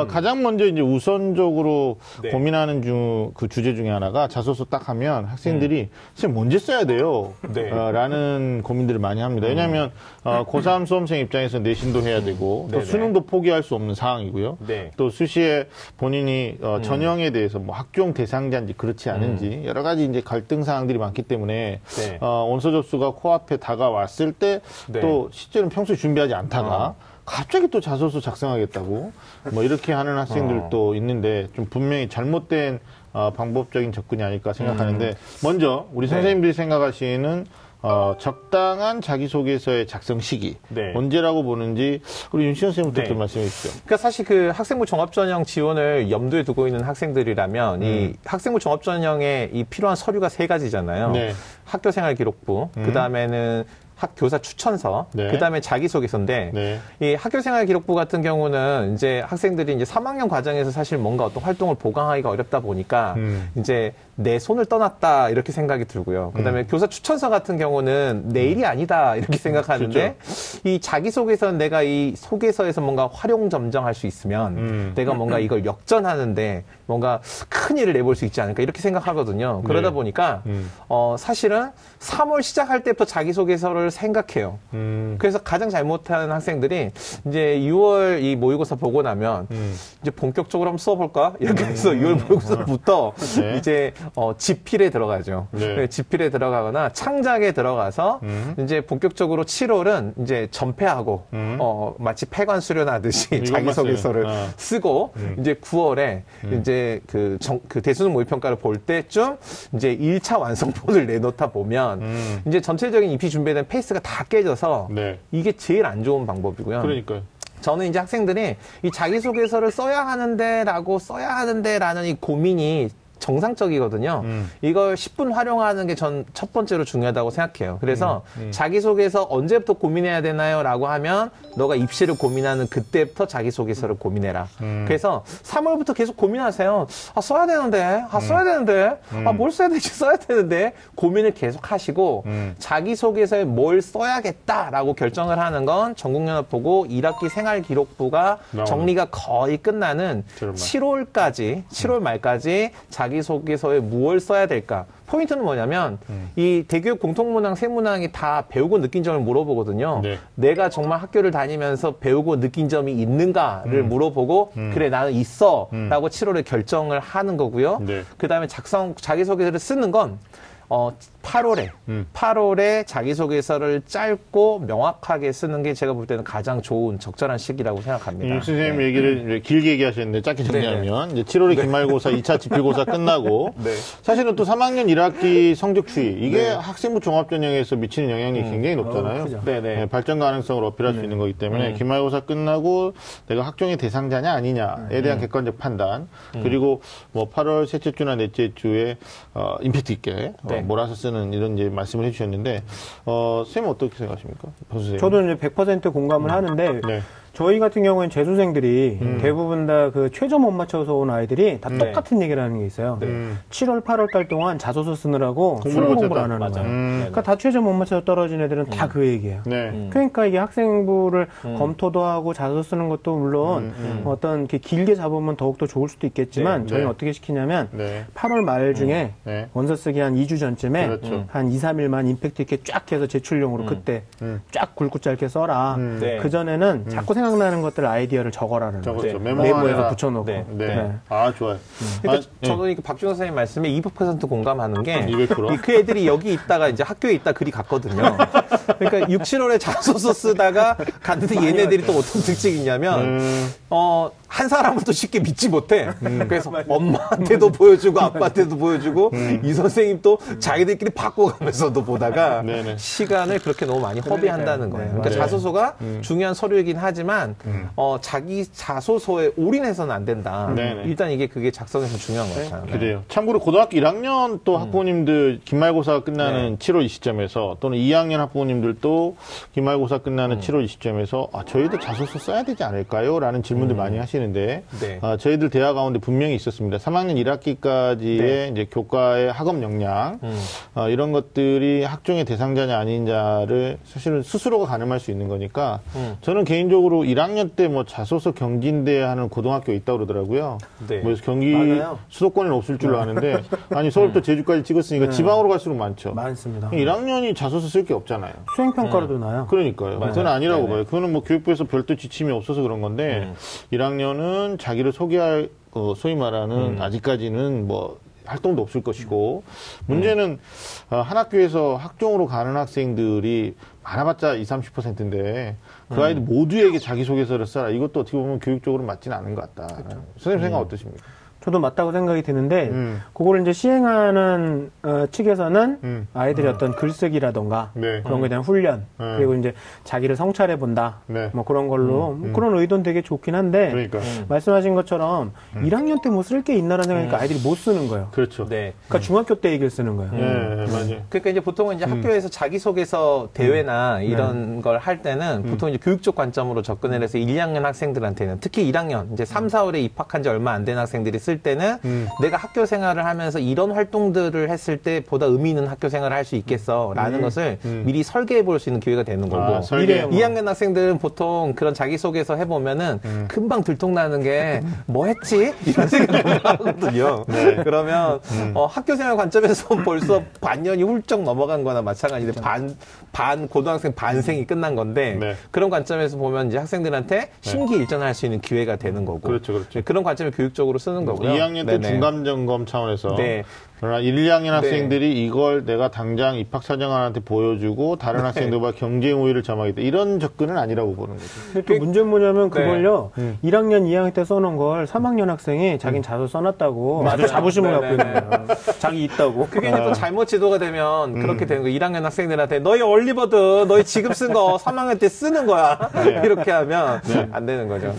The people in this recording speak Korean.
가장 먼저 이제 우선적으로 네. 고민하는 그 주제 중에 하나가 자소서 딱 하면 학생들이 선생님 언제 써야 돼요? 네. 라는 고민들을 많이 합니다. 왜냐하면 고3 수험생 입장에서 내신도 해야 되고 또 네네. 수능도 포기할 수 없는 상황이고요. 네. 또 수시에 본인이 전형에 대해서 뭐 학종 대상자인지 그렇지 않은지 여러 가지 이제 갈등 사항들이 많기 때문에 네. 원서 접수가 코앞에 다가왔을 때 또 네. 실제로는 평소에 준비하지 않다가 갑자기 또 자소서 작성하겠다고 뭐 이렇게 하는 학생들도 있는데 좀 분명히 잘못된 방법적인 접근이 아닐까 생각하는데 먼저 우리 선생님들이 생각하시는 적당한 자기소개서의 작성 시기 네. 언제라고 보는지 우리 윤시현 선생님부터 네. 좀 말씀해 주시죠. 그러니까 사실 그 학생부 종합전형 지원을 염두에 두고 있는 학생들이라면 이 학생부 종합전형에 이 필요한 서류가 3가지잖아요. 네. 학교생활 기록부, 그 다음에는 교사 추천서, 네. 그 다음에 자기소개서인데, 네. 이 학교생활 기록부 같은 경우는 이제 학생들이 이제 3학년 과정에서 사실 뭔가 어떤 활동을 보강하기가 어렵다 보니까 이제 내 손을 떠났다 이렇게 생각이 들고요. 그 다음에 교사 추천서 같은 경우는 내 일이 아니다 이렇게 생각하는데 이 자기소개서는 내가 이 소개서에서 뭔가 활용점정할 수 있으면 내가 뭔가 이걸 역전하는데 뭔가 큰 일을 내볼 수 있지 않을까 이렇게 생각하거든요. 그러다 네. 보니까 사실은 3월 시작할 때부터 자기소개서를 생각해요. 그래서 가장 잘못하는 학생들이 이제 6월 이 모의고사 보고 나면 이제 본격적으로 한번 써볼까? 이렇게 해서 6월 모의고사부터 네. 이제 지필에 들어가죠. 네. 지필에 들어가거나 창작에 들어가서 이제 본격적으로 7월은 이제 전폐하고 마치 폐관 수련하듯이 자기소개서를 쓰고 이제 9월에 이제 그 대수능 모의평가를 볼 때쯤 이제 1차 완성본을 내놓다 보면 이제 전체적인 입시 준비에 대한 페이스가 다 깨져서 네. 이게 제일 안 좋은 방법이고요. 그러니까요. 저는 이제 학생들이 이 자기소개서를 써야 하는데라는 이 고민이 정상적이거든요. 이걸 10분 활용하는 게 전 첫 번째로 중요하다고 생각해요. 그래서 자기소개서 언제부터 고민해야 되나요? 라고 하면 너가 입시를 고민하는 그때부터 자기소개서를 고민해라. 그래서 3월부터 계속 고민하세요. 써야 되는데, 뭘 써야 되지? 써야 되는데 고민을 계속 하시고 자기소개서에 뭘 써야겠다라고 결정을 하는 건 전국연합보고 1학기 생활기록부가 정리가 거의 끝나는 7월 말까지 자기소개서에 무엇을 써야 될까? 포인트는 뭐냐면 이 대교육 공통문항, 세문항이 다 배우고 느낀 점을 물어보거든요. 네. 내가 정말 학교를 다니면서 배우고 느낀 점이 있는가를 물어보고 그래 나는 있어 라고 7월에 결정을 하는 거고요. 네. 그 다음에 자기소개서를 쓰는 건 8월에 자기소개서를 짧고 명확하게 쓰는 게 제가 볼 때는 가장 좋은 적절한 시기라고 생각합니다. 선생님 얘기를 길게 얘기하셨는데 짧게 정리하면 이제 7월에 기말고사 2차 지필고사 끝나고 사실은 또 3학년 1학기 성적 추이 이게 학생부 종합전형에서 미치는 영향이 굉장히 높잖아요. 네, 발전 가능성을 어필할 수 있는 거기 때문에 기말고사 끝나고 내가 학종의 대상자냐 아니냐에 대한 객관적 판단 그리고 뭐 8월 셋째 주나 넷째 주에 임팩트 있게 몰아서 쓰는 이런 이제 말씀을 해주셨는데 선생님 어떻게 생각하십니까? 선생님. 저도 이제 100% 공감을 하는데 저희 같은 경우에는 재수생들이 대부분 다 그 최저 못 맞춰서 온 아이들이 다 똑같은 얘기를 하는 게 있어요. 7월, 8월 달 동안 자소서 쓰느라고 수능 공부를 안 하는 거예요. 그러니까 다 최저 못 맞춰서 떨어진 애들은 다 그 얘기예요. 그러니까 이게 학생부를 검토도 하고 자소서 쓰는 것도 물론 어떤 이렇게 길게 잡으면 더욱더 좋을 수도 있겠지만 저희는 어떻게 시키냐면 8월 말 중에 원서 쓰기 한 2주 전쯤에 한 2, 3일만 임팩트 있게 쫙 해서 제출용으로 그때 쫙 굵고 짧게 써라. 그전에는 자꾸 생각나는 것들 아이디어를 적어라는 거죠. 메모에서 붙여놓고. 아, 좋아요. 그러니까 저도 박준호 선생님 말씀에 200% 공감하는 게 200%? 그 애들이 여기 있다가 이제 학교에 있다 그리 갔거든요. 그러니까 6, 7월에 자소서 쓰다가 갔는데 얘네들이 또 어떤 특징이 있냐면 한 사람을 또 쉽게 믿지 못해. 그래서 엄마한테도 보여주고 아빠한테도 보여주고 이 선생님 또 자기들끼리 바꿔가면서도 보다가 시간을 그렇게 너무 많이 허비한다는 거예요. 그러니까 자소서가 중요한 서류이긴 하지만 자기 자소서에 올인해서는 안 된다. 일단 그게 작성에서 중요한 것 같아요. 그래요. 참고로 고등학교 1학년 또 학부모님들 기말고사가 끝나는 7월 이 시점에서 또는 2학년 학부모님들도 기말고사 끝나는 7월 이 시점에서 저희도 자소서 써야 되지 않을까요? 라는 질문들 많이 하시는 하시는데 저희들 대학 가운데 분명히 있었습니다. 3학년 1학기까지의 이제 교과의 학업 역량 이런 것들이 학종의 대상자냐 아닌자를 사실은 스스로가 가늠할 수 있는 거니까 저는 개인적으로 1학년 때 뭐 자소서 경기인대 하는 고등학교 있다고 그러더라고요. 뭐 경기 맞아요. 수도권에는 없을 줄로 아는데 아니 서울부터 제주까지 찍었으니까 지방으로 갈수록 많죠. 많습니다. 1학년이 자소서 쓸 게 없잖아요. 수행평가로도 나요. 그러니까요. 그건 아니라고 봐요. 그거는 뭐 교육부에서 별도 지침이 없어서 그런 건데 1학년은 자기를 소개할 소위 말하는 아직까지는 뭐 활동도 없을 것이고 문제는 한 학교에서 학종으로 가는 학생들이 많아봤자 20, 30%인데 그 아이들 모두에게 자기소개서를 써라. 이것도 어떻게 보면 교육적으로 맞지는 않은 것 같다. 선생님 생각 어떠십니까? 저도 맞다고 생각이 드는데 그거를 이제 시행하는 측에서는 아이들의 어떤 글쓰기라던가 그런 거에 대한 훈련 그리고 이제 자기를 성찰해 본다 뭐 그런 걸로 그런 의도는 되게 좋긴 한데 그러니까. 말씀하신 것처럼 1학년 때 뭐 쓸 게 있나라는 생각하니까 아이들이 못 쓰는 거예요. 그렇죠. 그러니까 중학교 때 얘기를 쓰는 거예요. 맞아요. 그러니까 이제 보통은 이제 학교에서 자기소개서 대회나 이런 걸 할 때는 보통 이제 교육적 관점으로 접근을 해서 1, 2학년 학생들한테는 특히 1학년 이제 3, 4월에 입학한 지 얼마 안 된 학생들이 쓸 때는 내가 학교 생활을 하면서 이런 활동들을 했을 때 보다 의미 있는 학교 생활을 할 수 있겠어라는 것을 미리 설계해 볼 수 있는 기회가 되는 거고. 설계. 2학년 학생들은 보통 그런 자기소개서 해보면은 금방 들통나는 게 뭐 했지? 이런 생각을 하거든요. 그러면 학교 생활 관점에서 벌써 반년이 훌쩍 넘어간 거나 마찬가지인데 반 고등학생 반생이 끝난 건데 그런 관점에서 보면 이제 학생들한테 심기일전할 수 있는 기회가 되는 거고. 그렇죠. 그런 관점을 교육적으로 쓰는 거고요. 2학년 때 중간점검 차원에서 그러나 1, 2학년 학생들이 이걸 내가 당장 입학사정관한테 보여주고 다른 학생들과 경쟁 우위를 점하겠다. 이런 접근은 아니라고 보는 거죠. 근데 또 문제는 뭐냐면 그걸요. 1학년, 2학년 때 써놓은 걸 3학년 학생이 자기는 자소 써놨다고 아주 자부심을 갖고 있는 거예요. 자기 있다고. 그게 이제 또 잘못 지도가 되면 그렇게 되는 거예요. 1학년 학생들한테 너희 얼리버드 너희 지금 쓴 거 3학년 때 쓰는 거야. 이렇게 하면 안 되는 거죠.